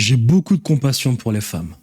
J'ai beaucoup de compassion pour les femmes.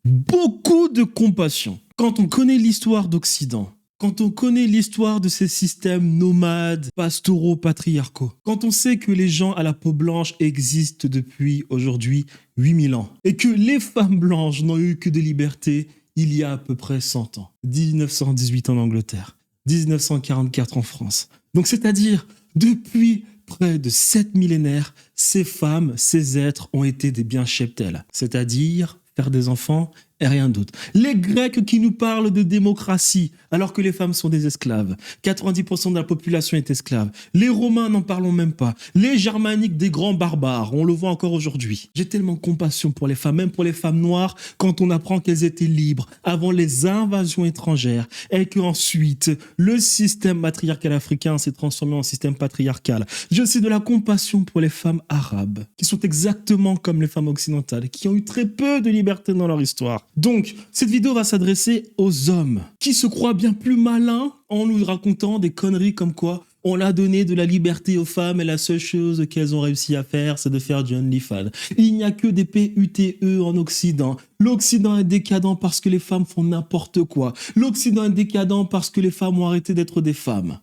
Beaucoup de compassion. Quand on connaît l'histoire d'Occident, quand on connaît l'histoire de ces systèmes nomades, pastoraux, patriarcaux, quand on sait que les gens à la peau blanche existent depuis aujourd'hui 8000 ans, et que les femmes blanches n'ont eu que des libertés il y a à peu près 100 ans. 1918 en Angleterre, 1944 en France. Donc c'est-à-dire, depuis près de 7 millénaires, ces femmes, ces êtres ont été des biens cheptels, c'est-à-dire faire des enfants et rien d'autre. Les Grecs qui nous parlent de démocratie alors que les femmes sont des esclaves. 90% de la population est esclave. Les Romains, n'en parlons même pas. Les Germaniques, des grands barbares, on le voit encore aujourd'hui. J'ai tellement compassion pour les femmes, même pour les femmes noires, quand on apprend qu'elles étaient libres avant les invasions étrangères et qu'ensuite le système matriarcal africain s'est transformé en système patriarcal. J'ai aussi de la compassion pour les femmes arabes, qui sont exactement comme les femmes occidentales, qui ont eu très peu de liberté dans leur histoire. Donc, cette vidéo va s'adresser aux hommes qui se croient bien plus malins en nous racontant des conneries comme quoi on a donné de la liberté aux femmes et la seule chose qu'elles ont réussi à faire, c'est de faire du OnlyFans. Il n'y a que des PUTE en Occident. L'Occident est décadent parce que les femmes font n'importe quoi. L'Occident est décadent parce que les femmes ont arrêté d'être des femmes.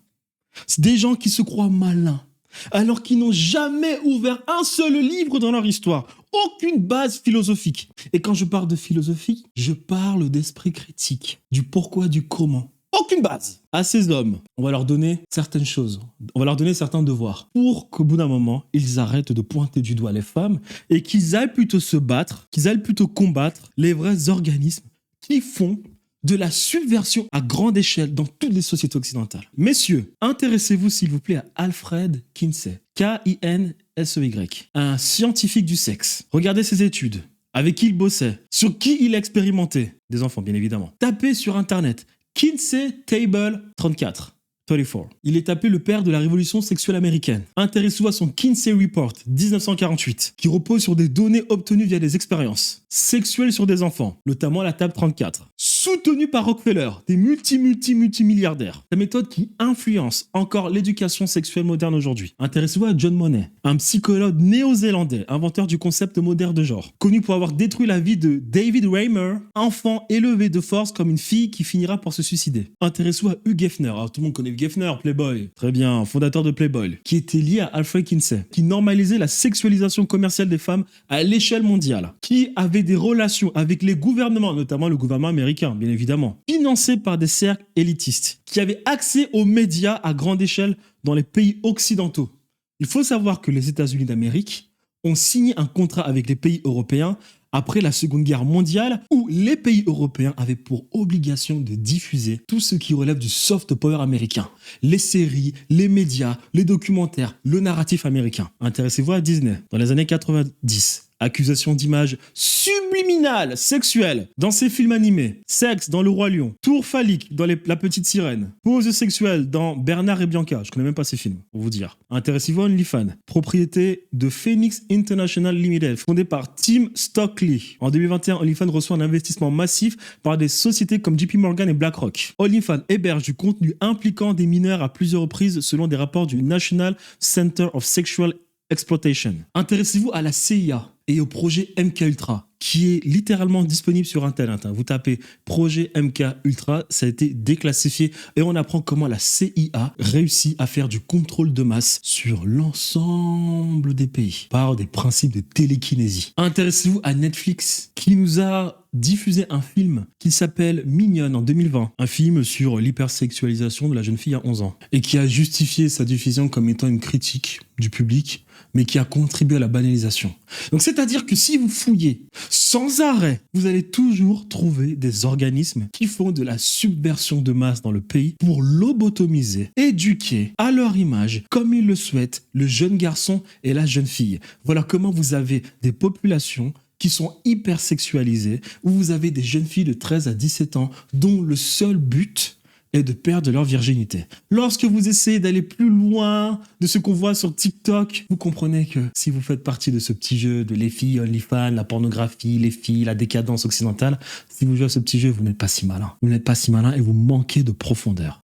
C'est des gens qui se croient malins, alors qu'ils n'ont jamais ouvert un seul livre dans leur histoire. Aucune base philosophique. Et quand je parle de philosophie, je parle d'esprit critique, du pourquoi, du comment. Aucune base. À ces hommes, on va leur donner certaines choses. On va leur donner certains devoirs pour qu'au bout d'un moment, ils arrêtent de pointer du doigt les femmes et qu'ils aillent plutôt se battre, qu'ils aillent plutôt combattre les vrais organismes qui font de la subversion à grande échelle dans toutes les sociétés occidentales. Messieurs, intéressez-vous s'il vous plaît à Alfred Kinsey, Kinsey, un scientifique du sexe. Regardez ses études, avec qui il bossait, sur qui il expérimentait, des enfants bien évidemment. Tapez sur internet, Kinsey Table 34. Il est appelé le père de la révolution sexuelle américaine. Intéressez-vous à son Kinsey Report 1948, qui repose sur des données obtenues via des expériences sexuelles sur des enfants, notamment la table 34. Soutenu par Rockefeller, des multimilliardaires. La méthode qui influence encore l'éducation sexuelle moderne aujourd'hui. Intéressez-vous à John Money, un psychologue néo-zélandais, inventeur du concept moderne de genre, connu pour avoir détruit la vie de David Raymer, enfant élevé de force comme une fille qui finira par se suicider. Intéressez-vous à Hugh Hefner. Alors tout le monde connaît Hugh Hefner, Playboy. Très bien, fondateur de Playboy, qui était lié à Alfred Kinsey, qui normalisait la sexualisation commerciale des femmes à l'échelle mondiale, qui avait des relations avec les gouvernements, notamment le gouvernement américain, bien évidemment, financé par des cercles élitistes, qui avaient accès aux médias à grande échelle dans les pays occidentaux. Il faut savoir que les États-Unis d'Amérique ont signé un contrat avec les pays européens après la Seconde Guerre mondiale, où les pays européens avaient pour obligation de diffuser tout ce qui relève du soft power américain. Les séries, les médias, les documentaires, le narratif américain. Intéressez-vous à Disney. Dans les années 90, accusation d'images subliminales, sexuelles, dans ses films animés, sexe dans Le Roi Lion, tour phallique dans La Petite Sirène, pose sexuelle dans Bernard et Bianca, je connais même pas ces films, pour vous dire. Intéressez-vous à OnlyFans, propriété de Phoenix International Limited, fondée par Tim Stockley. En 2021, OnlyFans reçoit un investissement massif par des sociétés comme JP Morgan et BlackRock. OnlyFans héberge du contenu impliquant des mineurs à plusieurs reprises selon des rapports du National Center of Sexual Exploitation. Intéressez-vous à la CIA et au projet MK Ultra, qui est littéralement disponible sur Internet. Vous tapez projet MK Ultra, ça a été déclassifié et on apprend comment la CIA réussit à faire du contrôle de masse sur l'ensemble des pays par des principes de télékinésie. Intéressez-vous à Netflix, qui nous a diffusé un film qui s'appelle Mignonne en 2020, un film sur l'hypersexualisation de la jeune fille à 11 ans, et qui a justifié sa diffusion comme étant une critique du public, mais qui a contribué à la banalisation. Donc c'est-à-dire que si vous fouillez sans arrêt, vous allez toujours trouver des organismes qui font de la subversion de masse dans le pays pour lobotomiser, éduquer à leur image, comme ils le souhaitent, le jeune garçon et la jeune fille. Voilà comment vous avez des populations qui sont hyper sexualisées, où vous avez des jeunes filles de 13 à 17 ans dont le seul but est de perdre leur virginité. Lorsque vous essayez d'aller plus loin de ce qu'on voit sur TikTok, vous comprenez que si vous faites partie de ce petit jeu de les filles, OnlyFans, la pornographie, les filles, la décadence occidentale, si vous jouez à ce petit jeu, vous n'êtes pas si malin. Vous n'êtes pas si malin et vous manquez de profondeur.